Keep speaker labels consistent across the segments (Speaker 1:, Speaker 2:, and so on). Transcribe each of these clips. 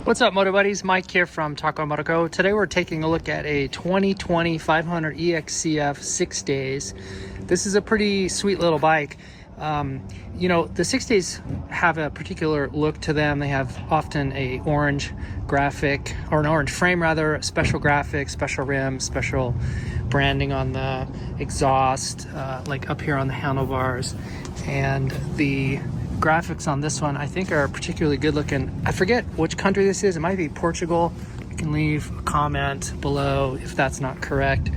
Speaker 1: What's up, Moto Buddies? Mike here from Tacobout. Today we're taking a look at a 2020 500 Exc-F 6 days. This is a pretty sweet little bike. You know, the 6 days have a particular look to them. They have often a orange graphic, or an orange frame rather, special graphics, special rims, special branding on the exhaust, like up here on the handlebars. And the graphics on this one I think are particularly good looking. I forget which country this is. It might be Portugal. You can leave a comment below if that's not correct.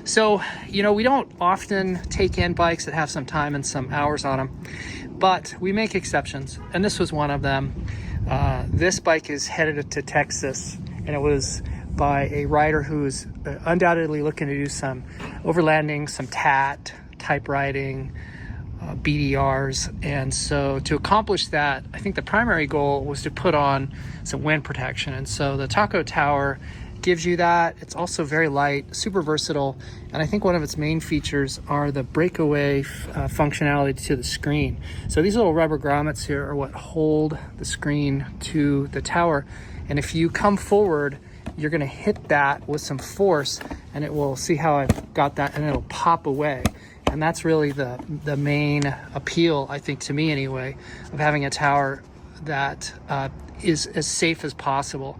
Speaker 1: So, you know, we don't often take in bikes that have some time and some hours on them, but we make exceptions, and this was one of them. This bike is headed to Texas, and it was by a rider who's undoubtedly looking to do some overlanding, some type riding, BDRs. And so to accomplish that, I think the primary goal was to put on some wind protection. And so the Taco Tower gives you that. It's also very light, super versatile. And I think one of its main features are the breakaway functionality to the screen. So these little rubber grommets here are what hold the screen to the tower. And if you come forward, you're gonna hit that with some force, and it will, see how I've got that, and it'll pop away. And that's really the main appeal, I think, to me anyway, of having a tower that is as safe as possible.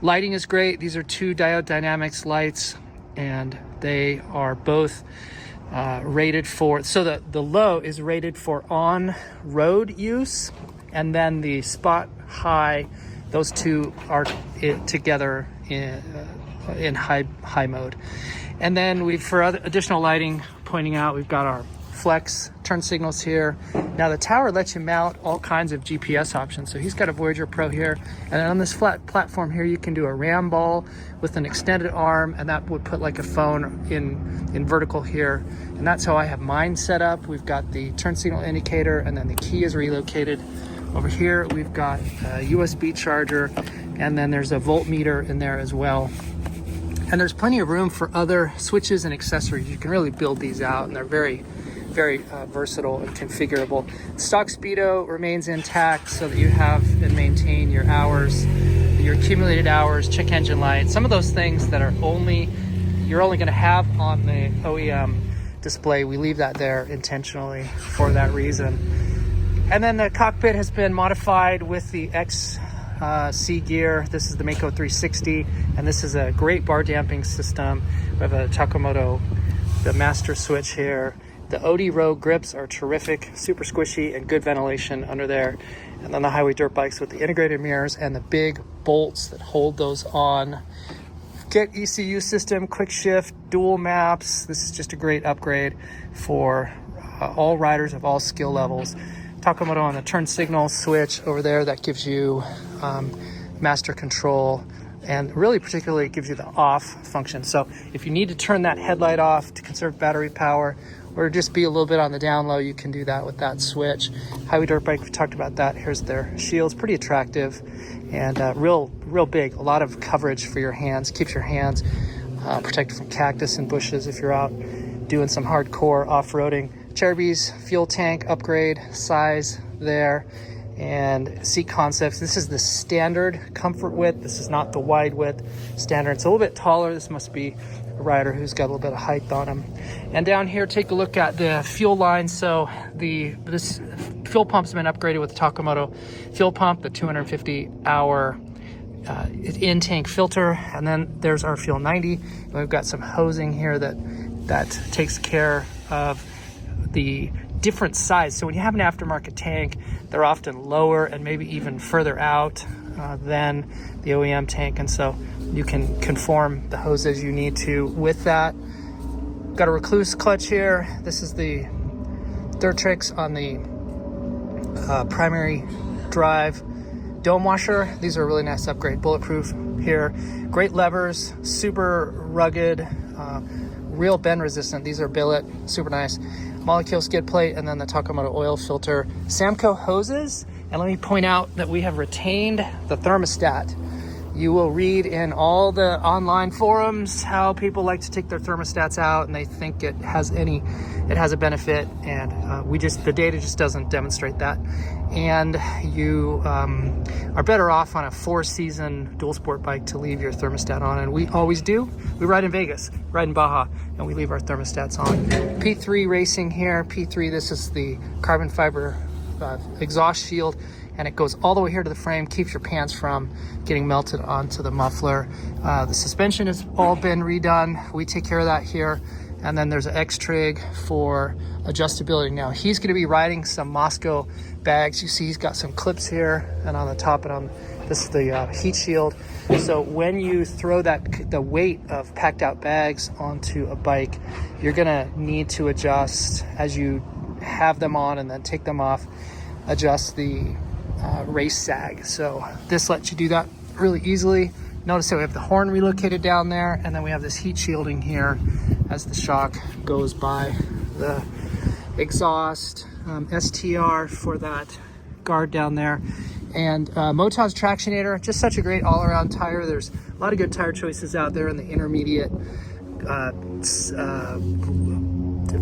Speaker 1: Lighting is great. These are two Diode Dynamics lights, and they are both rated for, so the low is rated for on-road use, and then the spot high, those two are together in high mode. And then for additional lighting, pointing out, we've got our flex turn signals here. Now the tower lets you mount all kinds of GPS options. So he's got a Voyager Pro here, and then on this flat platform here, you can do a ram ball with an extended arm, and that would put like a phone in vertical here. And that's how I have mine set up. We've got the turn signal indicator, and then the key is relocated. Over here, we've got a USB charger, and then there's a voltmeter in there as well. And there's plenty of room for other switches and accessories. You can really build these out, and they're very, very versatile and configurable. Stock speedo remains intact so that you have and maintain your hours, your accumulated hours, check engine light, some of those things that are you're only going to have on the OEM display. We leave that there intentionally for that reason. And then the cockpit has been modified with the XC gear. This is the Mako 360, and this is a great bar damping system. We have a Tacomoto, the master switch here. The OD Row grips are terrific, super squishy, and good ventilation under there. And then the highway dirt bikes with the integrated mirrors and the big bolts that hold those on. Get ECU system, quick shift, dual maps. This is just a great upgrade for all riders of all skill levels. Tacomoto on the turn signal switch over there, that gives you master control, and really particularly it gives you the off function. So if you need to turn that headlight off to conserve battery power, or just be a little bit on the down low, you can do that with that switch. Highway dirt bike, we talked about that. Here's their shields, pretty attractive, and real big, a lot of coverage for your hands, keeps your hands protected from cactus and bushes if you're out doing some hardcore off-roading. Cherubi's fuel tank upgrade size there, and seat concepts. This is the standard comfort width. This is not the wide width standard. It's a little bit taller. This must be a rider who's got a little bit of height on him. And down here, take a look at the fuel line. So this fuel pump's been upgraded with the Tacomoto fuel pump, the 250-hour in-tank filter, and then there's our Fuel 90. And we've got some hosing here that takes care of the different size. So when you have an aftermarket tank, they're often lower and maybe even further out than the OEM tank, and so you can conform the hose as you need to with that. Got a Recluse clutch here. This is the dirt tricks on the primary drive. Dome washer, these are a really nice upgrade. Bulletproof here. Great levers, super rugged, real bend resistant. These are billet, super nice. Molecule skid plate, and then the Tacomoto oil filter. Samco hoses, and let me point out that we have retained the thermostat. You will read in all the online forums how people like to take their thermostats out and they think it has a benefit, and the data just doesn't demonstrate that. And you are better off on a 4-season dual sport bike to leave your thermostat on, and we always do. We ride in Vegas, ride in Baja, and we leave our thermostats on. P3 Racing here. P3, this is the carbon fiber exhaust shield, and it goes all the way here to the frame, keeps your pants from getting melted onto the muffler. The suspension has all been redone. We take care of that here. And then there's an X-Trig for adjustability. Now he's gonna be riding some Moscow bags. You see he's got some clips here, and on the top, and on this is the heat shield. So when you throw the weight of packed out bags onto a bike, you're gonna need to adjust as you have them on and then take them off, adjust the race sag. So this lets you do that really easily. Notice that we have the horn relocated down there, and then we have this heat shielding here as the shock goes by the exhaust. STR for that guard down there. And Motov's Tractionator, just such a great all-around tire. There's a lot of good tire choices out there in the intermediate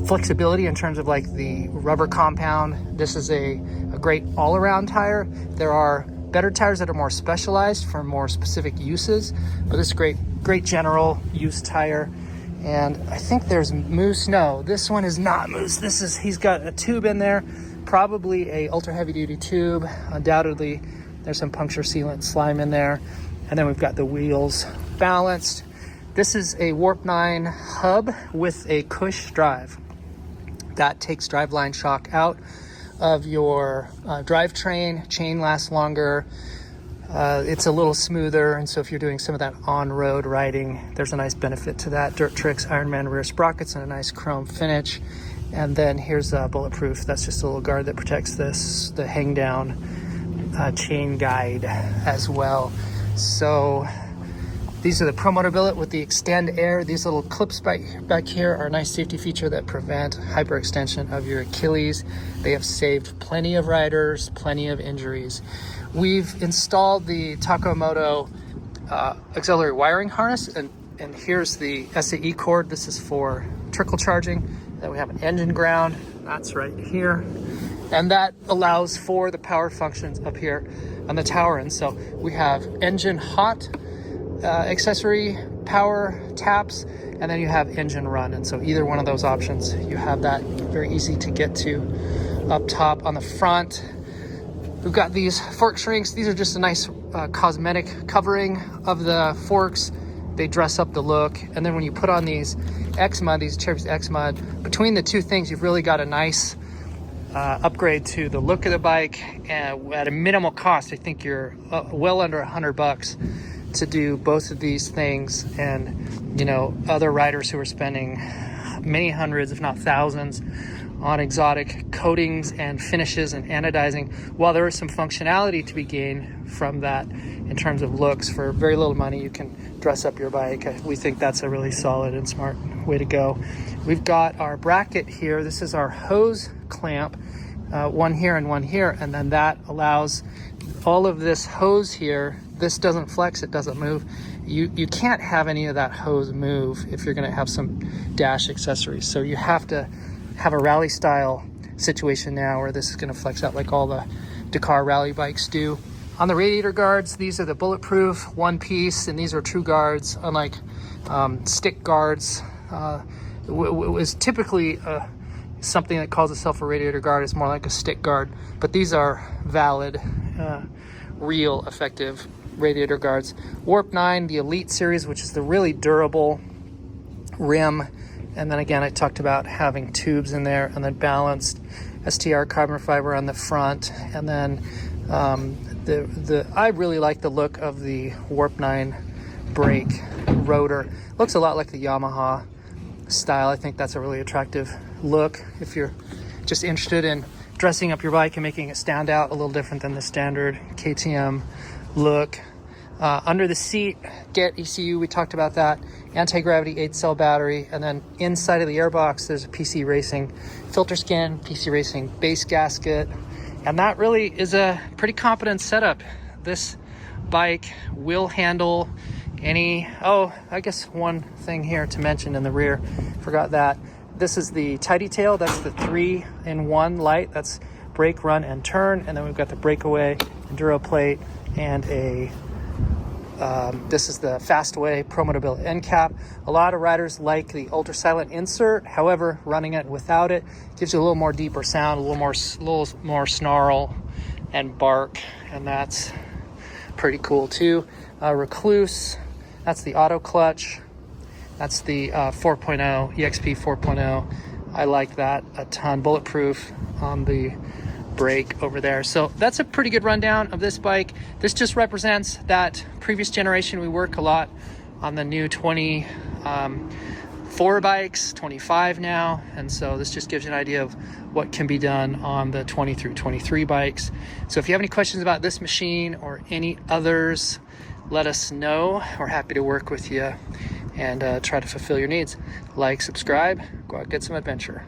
Speaker 1: flexibility in terms of like the rubber compound. This is a great all-around tire. There are better tires that are more specialized for more specific uses, but this is great general use tire. And I think there's mousse. No, this one is not mousse. He's got a tube in there, probably a ultra heavy duty tube. Undoubtedly there's some puncture sealant slime in there. And then we've got the wheels balanced. This is a Warp 9 hub with a Cush drive. That takes driveline shock out of your drivetrain. Chain lasts longer. It's a little smoother, and so if you're doing some of that on-road riding, there's a nice benefit to that. Dirt Tricks Ironman rear sprockets and a nice chrome finish. And then here's bulletproof. That's just a little guard that protects the hang down chain guide as well. So these are the Pro Motor billet with the Extend Air. These little clips back here are a nice safety feature that prevent hyperextension of your Achilles. They have saved plenty of riders, plenty of injuries. We've installed the Tacobout auxiliary wiring harness, and here's the SAE cord. This is for trickle charging. Then we have an engine ground. That's right here. And that allows for the power functions up here on the tower. And so we have engine hot accessory power taps, and then you have engine run. And so either one of those options, you have that very easy to get to up top. On the front, we've got these fork shrinks. These are just a nice cosmetic covering of the forks. They dress up the look. And then when you put on these X-Mud, these Cherokee X-Mud, between the two things, you've really got a nice upgrade to the look of the bike. And at a minimal cost, I think you're well under $100 to do both of these things. And, you know, other riders who are spending many hundreds, if not thousands, on exotic coatings and finishes and anodizing, while there is some functionality to be gained from that in terms of looks, for very little money you can dress up your bike. We think that's a really solid and smart way to go. We've got our bracket here. This is our hose clamp, one here and one here, and then that allows all of this hose here. This doesn't flex, it doesn't move. You can't have any of that hose move if you're going to have some dash accessories. So you have to have a rally style situation now where this is going to flex out like all the Dakar rally bikes do. On the radiator guards, these are the bulletproof one piece, and these are true guards, unlike stick guards. It was typically something that calls itself a radiator guard. It's more like a stick guard, but these are valid, real effective radiator guards. Warp 9, the Elite series, which is the really durable rim. And then again, I talked about having tubes in there, and then balanced STR carbon fiber on the front. And then I really like the look of the Warp 9 brake rotor. Looks a lot like the Yamaha style. I think that's a really attractive look if you're just interested in dressing up your bike and making it stand out a little different than the standard KTM look. Under the seat, get ECU, we talked about that. Anti-gravity 8-cell battery, and then inside of the airbox there's a PC Racing filter skin, PC Racing base gasket, and that really is a pretty competent setup. This bike will handle any, oh, I guess one thing here to mention in the rear, forgot that. This is the Tidy Tail, that's the 3-in-1 light. That's brake, run, and turn. And then we've got the breakaway, enduro plate, and this is the Fastway Pro Mobility end cap. A lot of riders like the ultra silent insert. However, running it without it gives you a little more deeper sound, a little more snarl and bark, and that's pretty cool too. Recluse, that's the auto clutch. That's the 4.0, EXP 4.0. I like that a ton. Bulletproof on the brake over there. So that's a pretty good rundown of this bike. This just represents that previous generation. We work a lot on the new 24 bikes, 25 now. And so this just gives you an idea of what can be done on the 20 through 23 bikes. So if you have any questions about this machine or any others, let us know. We're happy to work with you and try to fulfill your needs. Like, subscribe, go out, get some adventure.